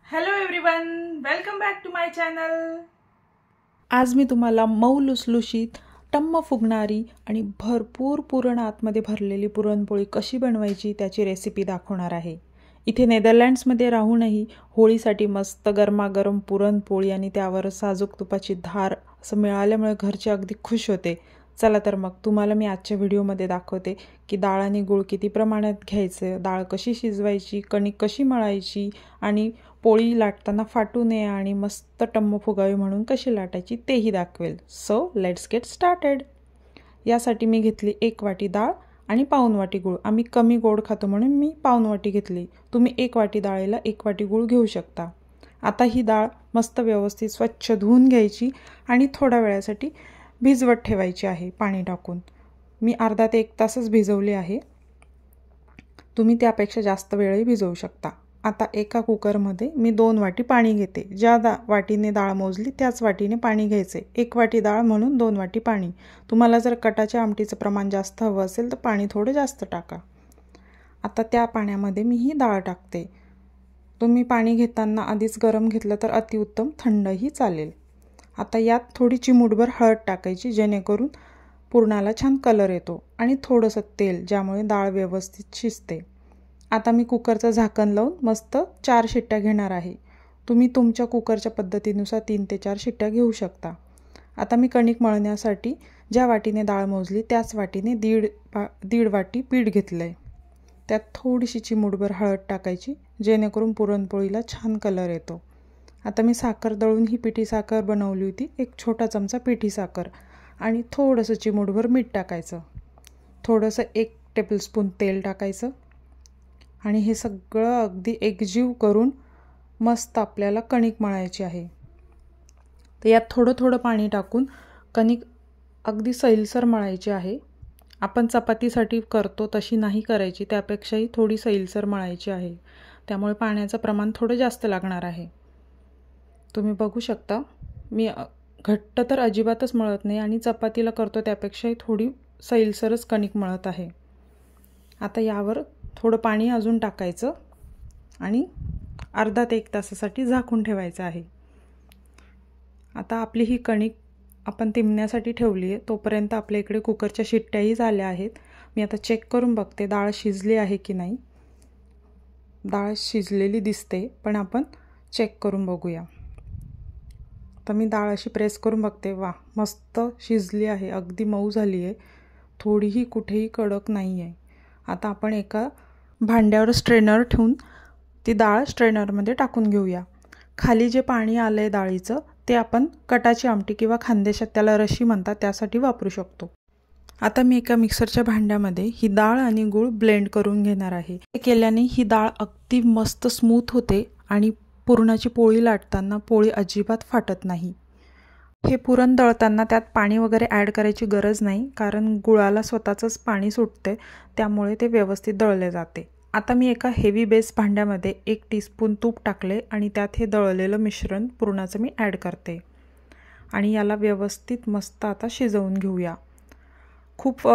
Hello everyone, welcome back to my channel. आज मी तुम्हाला मऊ लुसलुशीत, टम्म फुगणारी आणि भरपूर पुरण आतमध्ये भरलेली पुरणपोळी कशी बनवायची त्याची रेसिपी दाखवणार आहे। इथे नेदरलँड्समध्ये राहूनही होळीसाठी मस्त गरमागरम पुरणपोळी आणि त्यावर साजूक तुपाची धार असं मिळाल्यामुळे घरचे अगदी खुश होते। चला तर मग तुम्हाला मी आजच्या व्हिडिओमध्ये दाखवते की डाळ आणि गूळ किती प्रमाणात घ्यायचं, डाळ कशी शिजवायची, कणिक कशी मळायची आणि पोळी लाटताना फाटू नये आणि मस्त टम्म फुगावी म्हणून कशी लाटायची तेही दाखवेल। So let's get started. यासाठी मी घेतली 1 वाटी डाळ आणि पाऊण वाटी गूळ। आम्ही कमी गोड खातो म्हणून मी पाऊण वाटी घेतली। तुम्ही 1 वाटी डाळीला 1 वाटी गूळ घेऊ शकता। आता ही डाळ मस्त व्यवस्थित स्वच्छ धुवून घ्यायची आणि थोड्या वेळासाठी भिजवत ठेवायची आहे पाणी टाकून। मी अर्धा ते 1 तासच भिजवली आहे। तुम्ही त्यापेक्षा जास्त वेळही भिजवू शकता। आता एका कुकरमध्ये मी 2 वाटी पाणी घेते। ज्या वाटीने डाळ मोजली त्याच वाटीने पाणी घ्यायचे। 1 वाटी डाळ म्हणून 2 वाटी पाणी। तुम्हाला जर कटाच्या आमटीचं प्रमाण जास्त हवं असेल तर पाणी थोडं जास्त टाका। आता त्या पाण्यामध्ये मी ही डाळ टाकते। तुम्ही पाणी घेताना आधीच गरम घेतलं तर अतिउत्तम, थंडही चालेल। आता यात थोडी चिमूटभर हळद टाकायची जेणेकरून पुरणाला छान कलर येतो आणि थोडंसं तेल, ज्यामुळे डाळ व्यवस्थित शिजते। आता मी कुकरचं झाकण लावून मस्त 4 शिट्ट्या घेणार आहे। तुम्ही तुमच्या कुकरच्या पद्धतीनुसार 3 ते 4 शिट्ट्या घेऊ शकता। आता मी कणिक मळण्यासाठी ज्या वाटीने डाळ मोजली त्याच वाटीने दीड वाटी पीठ घेतलं आहे। त्यात थोडीशी चिमूटभर हळद टाकायची जेणेकरून पुरणपोळीला छान कलर येतो। आता मी साखर दळून ही पिठी साखर बनवली होती। 1 छोटा चमचा पिठी साखर आणि थोडंसं चिमूटभर मीठ टाकायचं। थोडंसं 1 टेबलस्पून तेल टाकायचं आणि हे सगळं अगदी एकजीव करून मस्त आपल्याला कणिक मळायची आहे। तर यात थोडं थोडं पाणी टाकून कणिक अगदी सैलसर मळायची आहे। आपण चपातीसाठी करतो तशी नाही करायची, त्यापेक्षाही थोडी सैलसर मळायची आहे। त्यामुळे पाण्याचं प्रमाण थोडं जास्त लागणार आहे। तुम्ही बघू शकता मी घट्ट तर अजिबातच मळत नाही आणि चपातीला करतो त्यापेक्षाही थोडी सैलसरच कणिक मळत आहे। आता यावर थोडं पाणी अजून टाकायचं आणि अर्धा ते 1 तासासाठी झाकून ठेवायचं आहे। आता आपली ही कणिक आपण तिंबण्यासाठी ठेवली आहे। तोपर्यंत आपल्या इकडे कुकरच्या शिट्ट्याही झाल्या आहेत। मी आता चेक करून बघते डाळ शिजली आहे की नाही। डाळ शिजलेली दिसते, पण आपण चेक करून बघूया। तर मी डाळ अशी प्रेस करून बघते, वा मस्त शिजली आहे, अगदी मऊ झाली आहे, थोडीही कुठेही कडक नाही आहे। आता आपण एका भांड्यावर स्ट्रेनर ठेवून ती डाळ स्ट्रेनरमध्ये टाकून घेऊया। खाली जे पाणी आलं आहे डाळीचं ते आपण कटाची आमटी किंवा खानदेशात त्याला रशी म्हणतात त्यासाठी वापरू शकतो। आता मी एका मिक्सरच्या भांड्यामध्ये ही डाळ आणि गूळ ब्लेंड करून घेणार आहे। हे केल्याने ही डाळ अगदी मस्त स्मूथ होते आणि पुरणाची पोळी लाटताना पोळी अजिबात फाटत नाही। हे पुरण दळताना त्यात पाणी वगैरे ॲड करायची गरज नाही, कारण गुळाला स्वतःचंच पाणी सुटते, त्यामुळे ते व्यवस्थित दळले जाते। आता मी एका हेवी बेस भांड्यामध्ये 1 टीस्पून तूप टाकले आणि त्यात हे दळलेलं मिश्रण पुरणाचं मी ॲड करते आणि याला व्यवस्थित मस्त आता शिजवून घेऊया। खूप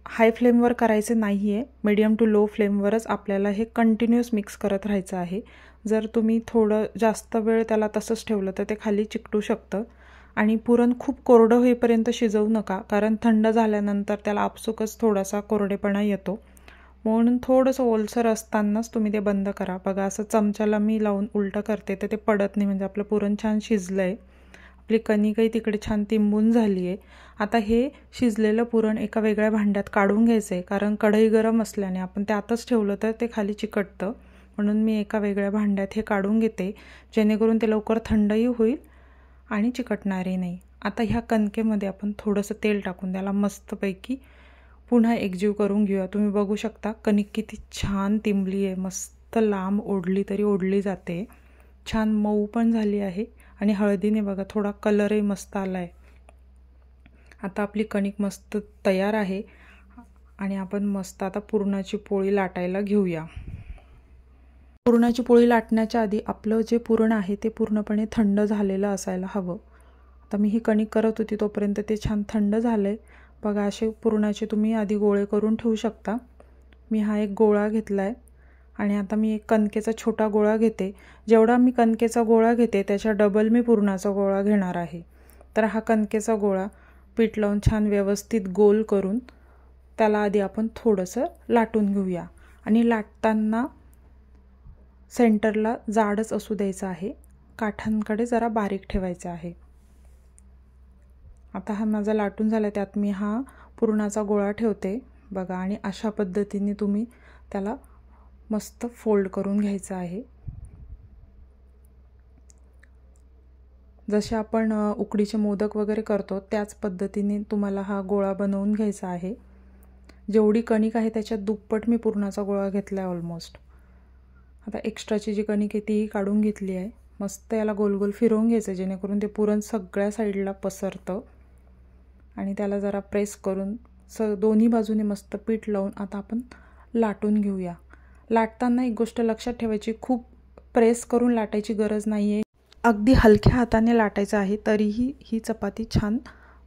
हाय फ्लेमवर करायचे नाही आहे, मीडियम टू लो फ्लेमवरच आपल्याला हे कंटिन्यूअस मिक्स करत राहायचं आहे। जर तुम्ही थोडं जास्त वेळ त्याला तसंच ठेवलं तर ते खाली चिकटू शकतं आणि पुरण खूप कोरडं होईपर्यंत शिजवू नका, कारण थंड झाल्यानंतर त्याला आपसुकच थोडासा कोरडेपणा येतो। म्हणून थोडंसं ओलसर असतानाच तुम्ही ते बंद करा। बघा असं चमच्याला मी लावून उलटं करते तर ते पडत नाही, म्हणजे आपलं पुरण छान शिजलं आहे। आपली कणिकही तिकडे छान तिंबून झाली आहे। आता हे शिजलेलं पुरण एका वेगळ्या भांड्यात काढून घ्यायचं आहे, कारण कढई गरम असल्याने आपण त्यातच ठेवलं तर ते खाली चिकटतं। म्हणून मी एका वेगळ्या भांड्यात हे काढून घेते जेणेकरून ते लवकर थंडही होईल आणि चिकटणारही नाही। आता ह्या कणकेमध्ये आपण थोडंसं तेल टाकून त्याला मस्तपैकी पुन्हा एकजीव करून घेऊया। तुम्ही बघू शकता कणिक किती छान तिंबली आहे, मस्त लांब ओढली तरी ओढली जाते, छान मऊ पण झाली आहे आणि हळदीने बघा थोडा कलरही मस्त आला आहे। आता आपली कणिक मस्त तयार आहे आणि आपण मस्त आता पुरणाची पोळी लाटायला घेऊया। पुरणाची पोळी लाटण्याच्या आधी आपलं जे पुरण आहे ते पूर्णपणे थंड झालेलं असायला हवं। आता मी ही कणिक करत होती तोपर्यंत ते छान थंड झालं आहे। बघा असे पुरणाचे तुम्ही आधी गोळे करून ठेवू शकता। मी हा एक गोळा घेतला आहे आणि आता मी एक कणकेचा छोटा गोळा घेते. जेवढा मी कणकेचा गोळा घेते त्याच्या डबल मी पुरणाचा गोळा घेणार आहे. तर हा कणकेचा गोळा पीठ लावून छान व्यवस्थित गोल करून त्याला आधी आपण थोडंसं लाटून घेऊया. आणि लाटताना सेंटरला जाडच असू द्यायचं आहे, काठांकडे जरा बारीक ठेवायचं आहे. आता हा माझा लाटून झाला, त्यात मी हा पुरणाचा गोळा ठेवते बघा. आणि अशा पद्धतीने तुम्ही त्याला मस्त फोल्ड करून घ्यायचं आहे. जसे आपण उकडीचे मोदक वगैरे करतो त्याच पद्धतीने तुम्हाला हा गोळा बनवून घ्यायचा आहे. जेवढी कणिक आहे त्याच्यात दुप्पट मी पुरणाचा गोळा घेतला आहे ऑलमोस्ट. आता एक्स्ट्राची जी कणिक आहे तीही काढून घेतली आहे. मस्त याला गोल गोल फिरवून घ्यायचं जेणेकरून ते पुरण सगळ्या साईडला पसरतं. आणि त्याला जरा प्रेस करून दोन्ही बाजूने मस्त पीठ लावून आता आपण लाटून घेऊया. लाटताना एक गोष्ट लक्षात ठेवायची, खूप प्रेस करून लाटायची गरज नाही आहे. अगदी हलक्या हाताने लाटायचं आहे, तरीही ही चपाती छान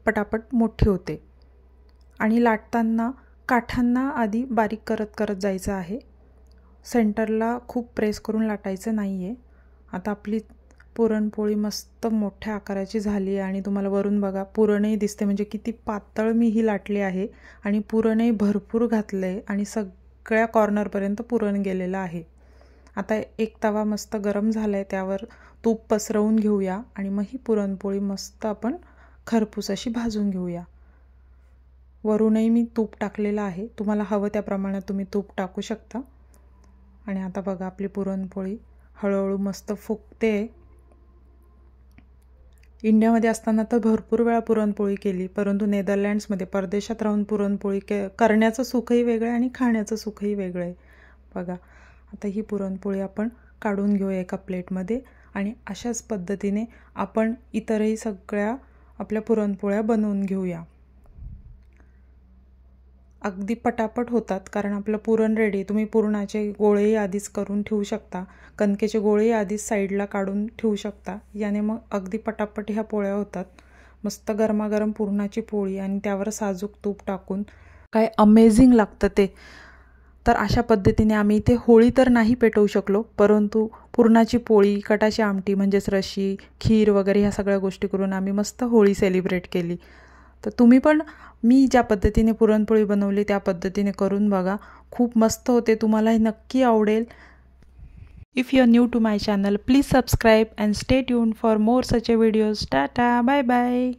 पटापट मोठी होते. आणि लाटताना काठांना आधी बारीक करत करत जायचं आहे. सेंटरला खूप प्रेस करून लाटायचं नाही आहे. आता आपली पुरणपोळी मस्त मोठ्या आकाराची झाली आहे. आणि तुम्हाला वरून बघा पुरणही दिसते, म्हणजे किती पातळ मी ही लाटली आहे. आणि पुरणही भरपूर घातलं आहे आणि सगळ्या कॉर्नरपर्यंत पुरण गेलेलं आहे. आता एक तवा मस्त गरम झाला आहे, त्यावर तूप पसरवून घेऊया. आणि मग ही पुरणपोळी मस्त आपण खरपूस अशी भाजून घेऊया. वरूनही मी तूप टाकलेलं आहे, तुम्हाला हवं त्या प्रमाणात तुम्ही तूप टाकू शकता. आणि आता बघा आपली पुरणपोळी हळूहळू मस्त फुगते. इंडियामध्ये असताना तर भरपूर वेळा पुरणपोळी केली, परंतु नेदरलँड्समध्ये परदेशात राहून पुरणपोळी करण्याचं सुखही वेगळं आहे आणि खाण्याचं सुखही वेगळं आहे. बघा आता ही पुरणपोळी आपण काढून घेऊया एका प्लेटमध्ये. आणि अशाच पद्धतीने आपण इतरही सगळ्या आपल्या पुरणपोळ्या बनवून घेऊया. अगदी पटापट होतात कारण आपलं पुरण रेडी. तुम्ही पुरणाचे गोळेही आधीच करून ठेवू शकता, कणकेचे गोळेही आधीच साईडला काढून ठेवू शकता. याने मग अगदी पटापट ह्या पोळ्या होतात. मस्त गरमागरम पुरणाची पोळी आणि त्यावर साजूक तूप टाकून काय अमेझिंग लागतं ते. तर अशा पद्धतीने आम्ही इथे होळी तर नाही पेटवू शकलो, परंतु पुरणाची पोळी, कटाची आमटी म्हणजेच रशी, खीर वगैरे ह्या सगळ्या गोष्टी करून आम्ही मस्त होळी सेलिब्रेट केली. तर तुम्ही पण मी ज्या पद्धतीने पुरणपोळी बनवली त्या पद्धतीने करून बघा, खूप मस्त होते. तुम्हाला हे नक्की आवडेल. If you are new to my channel, please subscribe and stay tuned for more such videos. Tata, bye bye.